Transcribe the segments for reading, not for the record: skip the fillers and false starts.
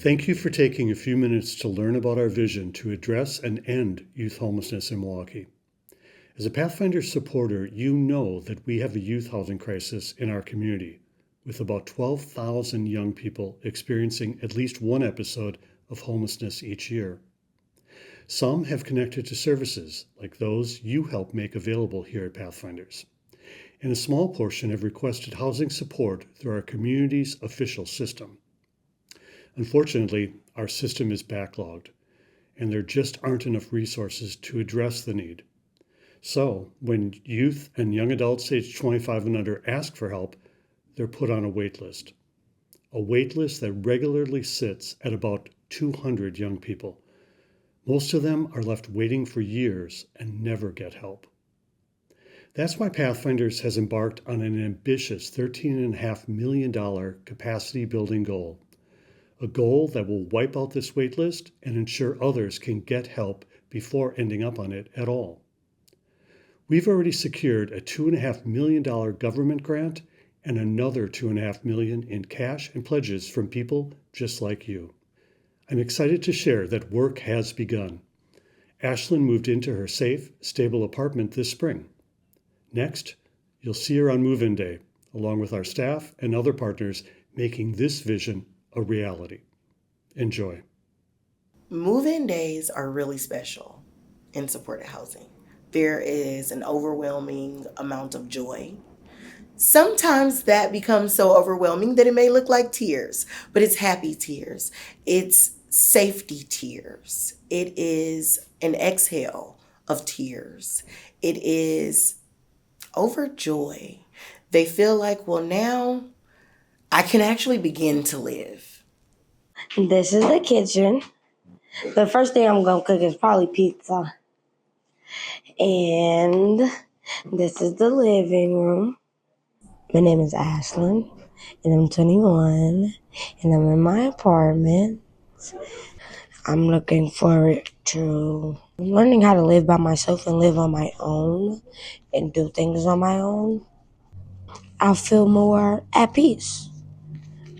Thank you for taking a few minutes to learn about our vision to address and end youth homelessness in Milwaukee. As a Pathfinder supporter, you know that we have a youth housing crisis in our community, with about 12,000 young people experiencing at least one episode of homelessness each year. Some have connected to services like those you help make available here at Pathfinders, and a small portion have requested housing support through our community's official system. Unfortunately, our system is backlogged, and there just aren't enough resources to address the need. So, when youth and young adults aged 25 and under ask for help, they're put on a wait list. A wait list that regularly sits at about 200 young people. Most of them are left waiting for years and never get help. That's why Pathfinders has embarked on an ambitious $13.5 million capacity building goal. A goal that will wipe out this wait list and ensure others can get help before ending up on it at all. We've already secured a $2.5 million government grant and another $2.5 million in cash and pledges from people just like you. I'm excited to share that work has begun. Ashlyn moved into her safe, stable apartment this spring. Next, you'll see her on move-in day, along with our staff and other partners making this vision a reality. Enjoy. Move-in days are really special in supported housing. There is an overwhelming amount of joy. Sometimes that becomes so overwhelming that it may look like tears, but it's happy tears. It's safety tears. It is an exhale of tears. It is overjoy. They feel like, well, now I can actually begin to live. This is the kitchen. The first thing I'm going to cook is probably pizza. And this is the living room. My name is Ashlyn, and I'm 21, and I'm in my apartment. I'm looking forward to learning how to live by myself and live on my own and do things on my own. I'll feel more at peace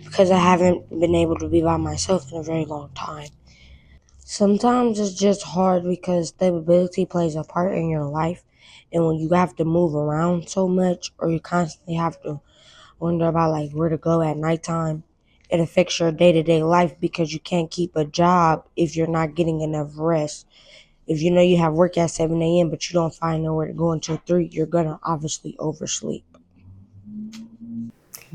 because I haven't been able to be by myself in a very long time. Sometimes it's just hard because stability plays a part in your life, and when you have to move around so much or you constantly have to wonder about like where to go at nighttime, it affects your day-to-day life because you can't keep a job if you're not getting enough rest. If you know you have work at 7 a.m. but you don't find nowhere to go until 3, you're going to obviously oversleep.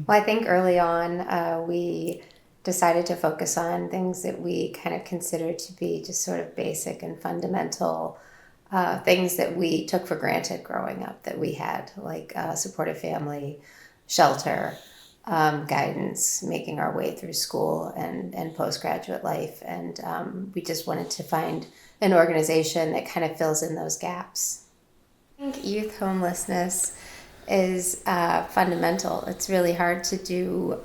Well, I think early on we decided to focus on things that we kind of considered to be just sort of basic and fundamental things that we took for granted growing up that we had, like a supportive family, shelter, guidance, making our way through school and postgraduate life. And we just wanted to find an organization that kind of fills in those gaps. I think youth homelessness is fundamental. It's really hard to do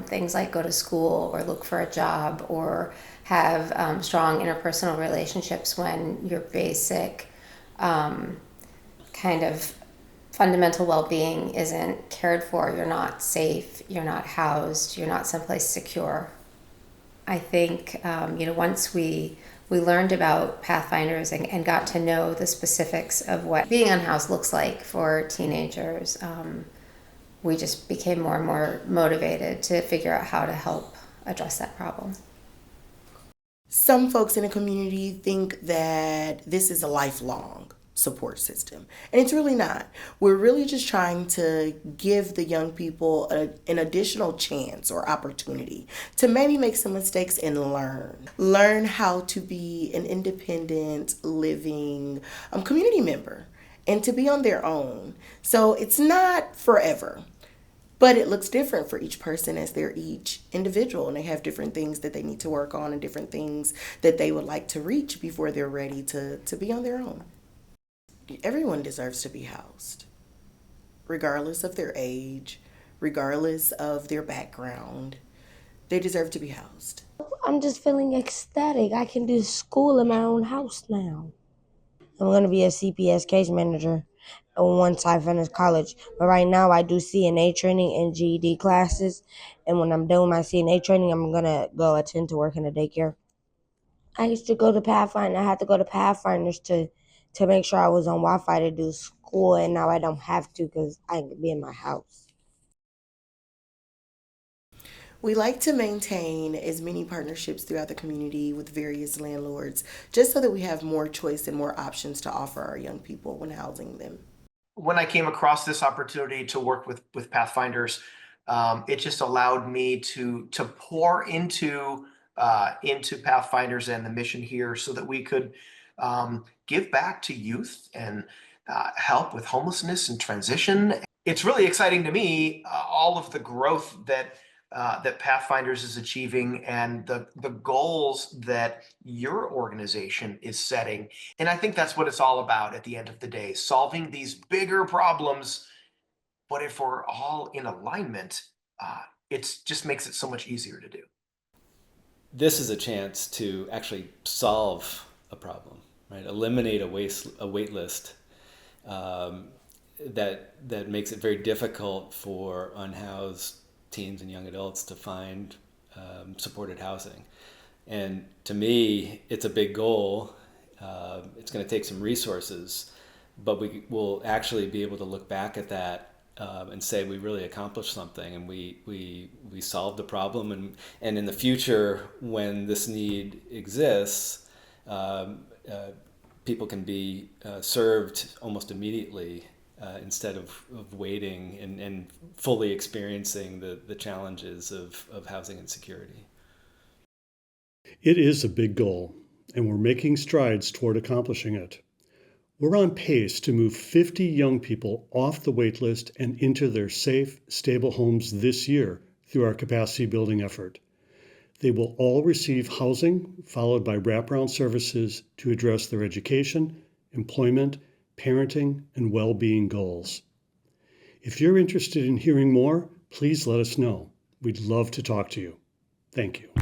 things like go to school or look for a job or have strong interpersonal relationships when your basic kind of fundamental well-being isn't cared for. You're not safe, you're not housed, you're not someplace secure. I think once we learned about Pathfinders and got to know the specifics of what being unhoused looks like for teenagers, we just became more and more motivated to figure out how to help address that problem. Some folks in the community think that this is a lifelong support system, and it's really not. We're really just trying to give the young people an additional chance or opportunity to maybe make some mistakes and learn how to be an independent living community member and to be on their own. So it's not forever, but it looks different for each person as they're each individual, and they have different things that they need to work on and different things that they would like to reach before they're ready to be on their own. Everyone deserves to be housed, regardless of their age, regardless of their background. They deserve to be housed. I'm just feeling ecstatic. I can do school in my own house now. I'm going to be a CPS case manager once I finish college. But right now I do CNA training and GED classes. And when I'm done with my CNA training, I'm going to go attend to work in a daycare. I used to go to Pathfinder. I had to go to Pathfinders to make sure I was on Wi-Fi to do school. And now I don't have to because I can be in my house. We like to maintain as many partnerships throughout the community with various landlords just so that we have more choice and more options to offer our young people when housing them. When I came across this opportunity to work with Pathfinders, it just allowed me to pour into Pathfinders and the mission here, so that we could give back to youth and help with homelessness and transition. It's really exciting to me, all of the growth that Pathfinders is achieving, and the goals that your organization is setting. And I think that's what it's all about at the end of the day, solving these bigger problems. But if we're all in alignment, it just makes it so much easier to do. This is a chance to actually solve a problem, right? Eliminate a wait list that makes it very difficult for unhoused teens and young adults to find supported housing. And to me, it's a big goal. It's going to take some resources, but we will actually be able to look back at that and say we really accomplished something, and we solved the problem. And in the future, when this need exists, people can be served almost immediately instead of waiting and fully experiencing the challenges of housing insecurity. It is a big goal, and we're making strides toward accomplishing it. We're on pace to move 50 young people off the wait list and into their safe, stable homes this year through our capacity building effort. They will all receive housing, followed by wraparound services to address their education, employment, parenting, and well-being goals. If you're interested in hearing more, please let us know. We'd love to talk to you. Thank you.